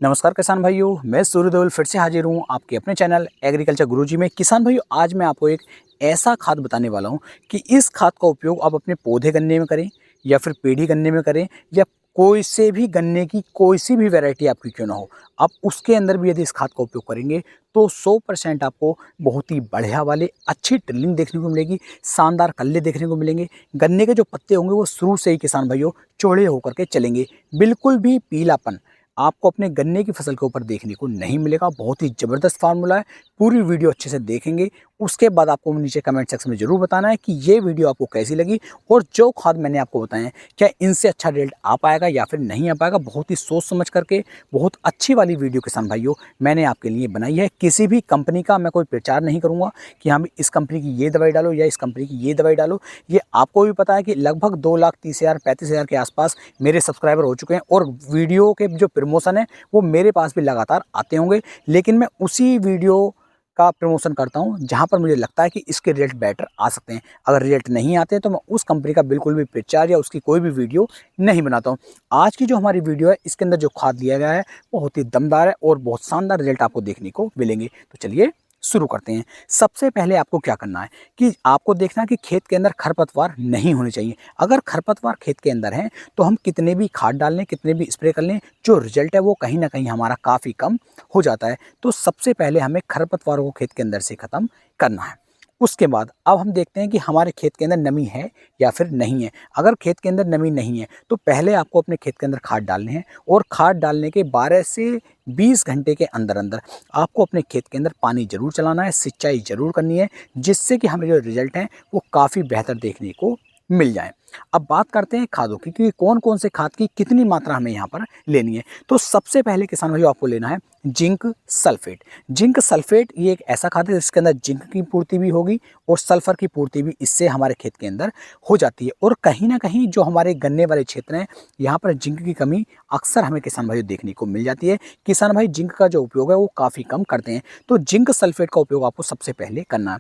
नमस्कार किसान भाइयों, मैं सूर्यदेवल फिर से हाजिर हूँ आपके अपने चैनल एग्रीकल्चर गुरुजी में। किसान भाइयों, आज मैं आपको एक ऐसा खाद बताने वाला हूँ कि इस खाद का उपयोग आप अपने पौधे गन्ने में करें या फिर पेड़ी गन्ने में करें या कोई से भी गन्ने की कोई सी भी वैरायटी आपकी क्यों ना हो, आप उसके अंदर भी यदि इस खाद का उपयोग करेंगे तो 100% आपको बहुत ही बढ़िया वाले अच्छी ट्रिलिंग देखने को मिलेगी, शानदार कल्ले देखने को मिलेंगे। गन्ने के जो पत्ते होंगे वो शुरू से ही किसान भाइयों चौड़े होकर के चलेंगे, बिल्कुल भी पीलापन आपको अपने गन्ने की फसल के ऊपर देखने को नहीं मिलेगा। बहुत ही ज़बरदस्त फार्मूला है। पूरी वीडियो अच्छे से देखेंगे, उसके बाद आपको नीचे कमेंट सेक्शन में ज़रूर बताना है कि ये वीडियो आपको कैसी लगी और जो खाद मैंने आपको बताए हैं क्या इनसे अच्छा रिजल्ट आ पाएगा या फिर नहीं आ पाएगा। बहुत ही सोच समझ करके बहुत अच्छी वाली वीडियो किसान भाइयों मैंने आपके लिए बनाई है। किसी भी कंपनी का मैं कोई प्रचार नहीं करूँगा कि हाँ इस कंपनी की ये दवाई डालो या इस कंपनी की ये दवाई डालो। ये आपको भी पता है कि लगभग 2,30,000 35,000 के आसपास मेरे सब्सक्राइबर हो चुके हैं और वीडियो के जो प्रमोशन है वो मेरे पास भी लगातार आते होंगे, लेकिन मैं उसी वीडियो का प्रमोशन करता हूं जहां पर मुझे लगता है कि इसके रिजल्ट बेटर आ सकते हैं। अगर रिजल्ट नहीं आते हैं तो मैं उस कंपनी का बिल्कुल भी प्रचार या उसकी कोई भी वीडियो नहीं बनाता हूं। आज की जो हमारी वीडियो है इसके अंदर जो खाद दिया गया है बहुत ही दमदार है और बहुत शानदार रिजल्ट आपको देखने को मिलेंगे। तो चलिए शुरू करते हैं। सबसे पहले आपको क्या करना है कि आपको देखना है कि खेत के अंदर खरपतवार नहीं होने चाहिए। अगर खरपतवार खेत के अंदर हैं तो हम कितने भी खाद डाल लें, कितने भी स्प्रे कर लें, जो रिजल्ट है वो कहीं ना कहीं हमारा काफ़ी कम हो जाता है। तो सबसे पहले हमें खरपतवारों को खेत के अंदर से ख़त्म करना है। उसके बाद अब हम देखते हैं कि हमारे खेत के अंदर नमी है या फिर नहीं है। अगर खेत के अंदर नमी नहीं है तो पहले आपको अपने खेत के अंदर खाद डालने हैं और खाद डालने के 12 से 20 घंटे के अंदर अंदर आपको अपने खेत के अंदर पानी ज़रूर चलाना है, सिंचाई ज़रूर करनी है, जिससे कि हमें जो रिजल्ट हैं वो काफ़ी बेहतर देखने को मिल जाए। अब बात करते हैं खादों की कि कौन कौन से खाद की कितनी मात्रा हमें यहाँ पर लेनी है। तो सबसे पहले किसान भाइयों आपको लेना है जिंक सल्फेट। जिंक सल्फेट ये एक ऐसा खाद है जिसके अंदर जिंक की पूर्ति भी होगी और सल्फर की पूर्ति भी इससे हमारे खेत के अंदर हो जाती है। और कहीं ना कहीं जो हमारे गन्ने वाले क्षेत्र हैं यहाँ पर जिंक की कमी अक्सर हमें किसान भाइयों देखने को मिल जाती है। किसान भाई जिंक का जो उपयोग है वो काफ़ी कम करते हैं, तो जिंक सल्फेट का उपयोग आपको सबसे पहले करना है।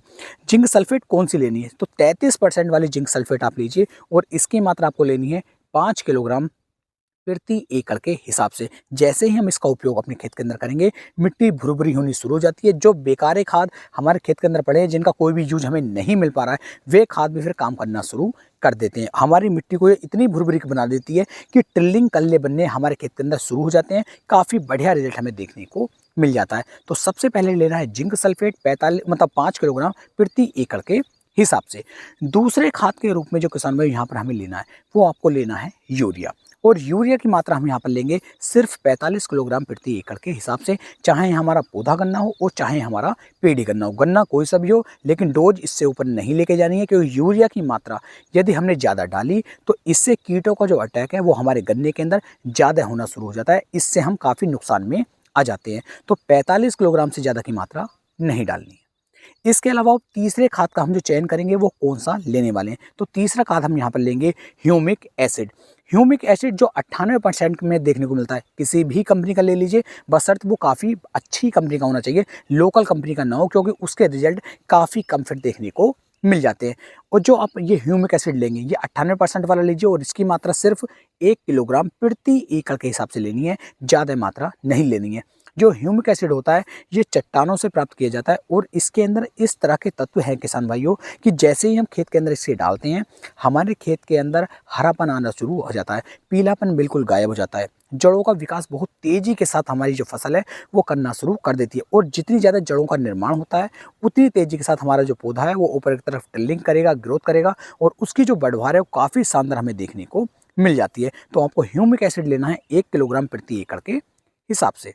जिंक सल्फेट कौन सी लेनी है, तो 33% वाली जिंक सल्फेट आप लीजिए और इसकी मात्रा आपको लेनी है 5 किलोग्राम प्रति एकड़ के हिसाब से। जैसे ही हम इसका उपयोग अपने खेत के अंदर करेंगे मिट्टी भुरभुरी होनी शुरू हो जाती है। जो बेकारे खाद हमारे खेत के अंदर पड़े हैं जिनका कोई भी यूज हमें नहीं मिल पा रहा है वे खाद भी फिर काम करना शुरू कर देते हैं। हमारी मिट्टी को ये इतनी भुरभुरी बना देती है कि टिल्लिंग कल्ले बनने हमारे खेत के अंदर शुरू हो जाते हैं। काफ़ी बढ़िया रिजल्ट हमें देखने को मिल जाता है। तो सबसे पहले लेना है जिंक सल्फेट 5 किलोग्राम प्रति एकड़ के हिसाब से। दूसरे खाद के रूप में जो किसान भाई यहाँ पर हमें लेना है वो आपको लेना है यूरिया। और यूरिया की मात्रा हम यहाँ पर लेंगे सिर्फ 45 किलोग्राम प्रति एकड़ के हिसाब से। चाहे हमारा पौधा गन्ना हो और चाहे हमारा पेड़ी गन्ना हो, गन्ना कोई सा भी हो, लेकिन डोज इससे ऊपर नहीं लेके जानी है क्योंकि यूरिया की मात्रा यदि हमने ज़्यादा डाली तो इससे कीटों का जो अटैक है वो हमारे गन्ने के अंदर ज़्यादा होना शुरू हो जाता है। इससे हम काफ़ी नुकसान में आ जाते हैं। तो 45 किलोग्राम से ज़्यादा की मात्रा नहीं डालनी है। इसके अलावा तीसरे खाद का हम जो चयन करेंगे वो कौन सा लेने वाले हैं, तो तीसरा खाद हम यहाँ पर लेंगे ह्यूमिक एसिड। ह्यूमिक एसिड जो 98% में देखने को मिलता है, किसी भी कंपनी का ले लीजिए, बशर्ते वो काफ़ी अच्छी कंपनी का होना चाहिए, लोकल कंपनी का ना हो, क्योंकि उसके रिजल्ट काफ़ी कम फिर देखने को मिल जाते हैं। और जो आप ये ह्यूमिक एसिड लेंगे ये 98% वाला लीजिए और इसकी मात्रा सिर्फ 1 किलोग्राम प्रति एकड़ के हिसाब से लेनी है, ज़्यादा मात्रा नहीं लेनी है। जो ह्यूमिक एसिड होता है ये चट्टानों से प्राप्त किया जाता है और इसके अंदर इस तरह के तत्व हैं किसान भाइयों कि जैसे ही हम खेत के अंदर इसे डालते हैं हमारे खेत के अंदर हरापन आना शुरू हो जाता है, पीलापन बिल्कुल गायब हो जाता है, जड़ों का विकास बहुत तेज़ी के साथ हमारी जो फसल है वो करना शुरू कर देती है। और जितनी ज़्यादा जड़ों का निर्माण होता है उतनी तेज़ी के साथ हमारा जो पौधा है वो ऊपर की तरफ टिल्लिंग करेगा, ग्रोथ करेगा और उसकी जो बढ़वार है वो काफ़ी शानदार हमें देखने को मिल जाती है। तो आपको ह्यूमिक एसिड लेना है 1 किलोग्राम प्रति एकड़ के हिसाब से।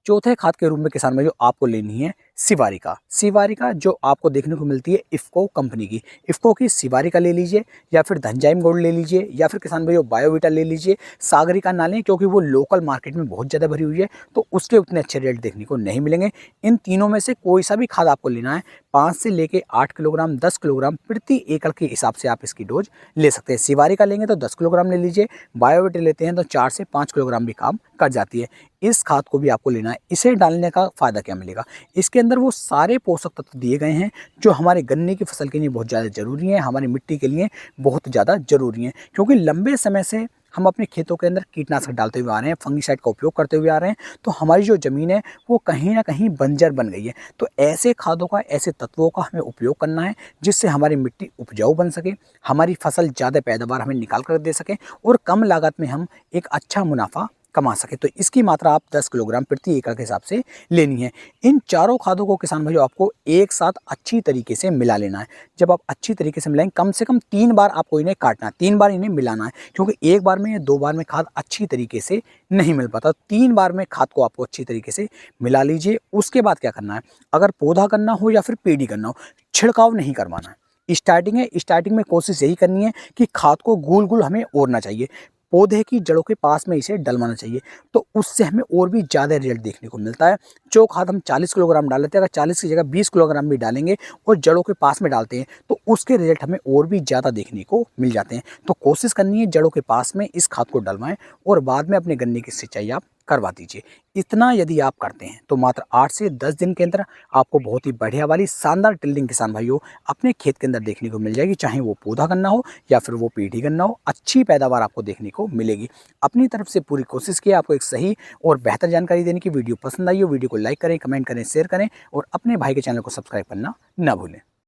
चौथे खाद के रूप में किसान भाइयों आपको लेनी है शिवारिका। शिवारिका जो आपको देखने को मिलती है इफ़को कंपनी की, इफ़को की शिवारिका ले लीजिए या फिर धनजाइम गोल्ड ले लीजिए या फिर किसान भाइयों बायोविटा ले लीजिए। सागरिका ना लें क्योंकि वो लोकल मार्केट में बहुत ज़्यादा भरी हुई है तो उसके उतने अच्छे रेट देखने को नहीं मिलेंगे। इन तीनों में से कोई सा भी खाद आपको लेना है 5 से लेके 8 किलोग्राम 10 किलोग्राम प्रति एकड़ के हिसाब से आप इसकी डोज ले सकते हैं। शिवारिका लेंगे तो 10 किलोग्राम ले लीजिए, बायोविटा लेते हैं तो 4 से 5 किलोग्राम भी काम कर जाती है। इस खाद को भी आपको लेना है। इसे डालने का फ़ायदा क्या मिलेगा, इसके अंदर वो सारे पोषक तत्व दिए गए हैं जो हमारे गन्ने की फसल के लिए बहुत ज़्यादा ज़रूरी है, हमारी मिट्टी के लिए बहुत ज़्यादा ज़रूरी है। क्योंकि लंबे समय से हम अपने खेतों के अंदर कीटनाशक डालते हुए आ रहे हैं, फंगिसाइड का उपयोग करते हुए आ रहे हैं, तो हमारी जो ज़मीन है वो कहीं न कहीं बंजर बन गई है। तो ऐसे खादों का, ऐसे तत्वों का हमें उपयोग करना है जिससे हमारी मिट्टी उपजाऊ बन सके, हमारी फसल ज़्यादा पैदावार हमें निकाल कर दे सके और कम लागत में हम एक अच्छा मुनाफ़ा कमा सके। तो इसकी मात्रा आप 10 किलोग्राम प्रति एकड़ के हिसाब से लेनी है। इन चारों खादों को किसान भाइयों आपको एक साथ अच्छी तरीके से मिला लेना है। जब आप अच्छी तरीके से मिलाएंगे, कम से कम 3 बार आपको इन्हें काटना है, 3 बार इन्हें मिलाना है, क्योंकि एक बार में या 2 बार में खाद अच्छी तरीके से नहीं मिल पाता। 3 बार में खाद को आपको अच्छी तरीके से मिला लीजिए। उसके बाद क्या करना है, अगर पौधा करना हो या फिर पेड़ी करना हो, छिड़काव नहीं करवाना है। स्टार्टिंग है, स्टार्टिंग में कोशिश यही करनी है कि खाद को गोल-गोल हमें ओरना चाहिए। पौधे की जड़ों के पास में इसे डलवाना चाहिए, तो उससे हमें और भी ज़्यादा रिजल्ट देखने को मिलता है। जो खाद हम 40 किलोग्राम डाल लेते हैं, अगर 40 की जगह 20 किलोग्राम भी डालेंगे और जड़ों के पास में डालते हैं, तो उसके रिजल्ट हमें और भी ज़्यादा देखने को मिल जाते हैं। तो कोशिश करनी है जड़ों के पास में इस खाद को डलवाएँ और बाद में अपने गन्ने की सिंचाई आप करवा दीजिए। इतना यदि आप करते हैं तो मात्र 8 से 10 दिन के अंदर आपको बहुत ही बढ़िया वाली शानदार टिल्डिंग किसान भाइयों अपने खेत के अंदर देखने को मिल जाएगी। चाहे वो पौधा गन्ना हो या फिर वो पेड़ी गन्ना हो, अच्छी पैदावार आपको देखने को मिलेगी। अपनी तरफ से पूरी कोशिश की आपको एक सही और बेहतर जानकारी देने की। वीडियो पसंद आई हो, वीडियो को लाइक करें, कमेंट करें, शेयर करें और अपने भाई के चैनल को सब्सक्राइब करना ना भूलें।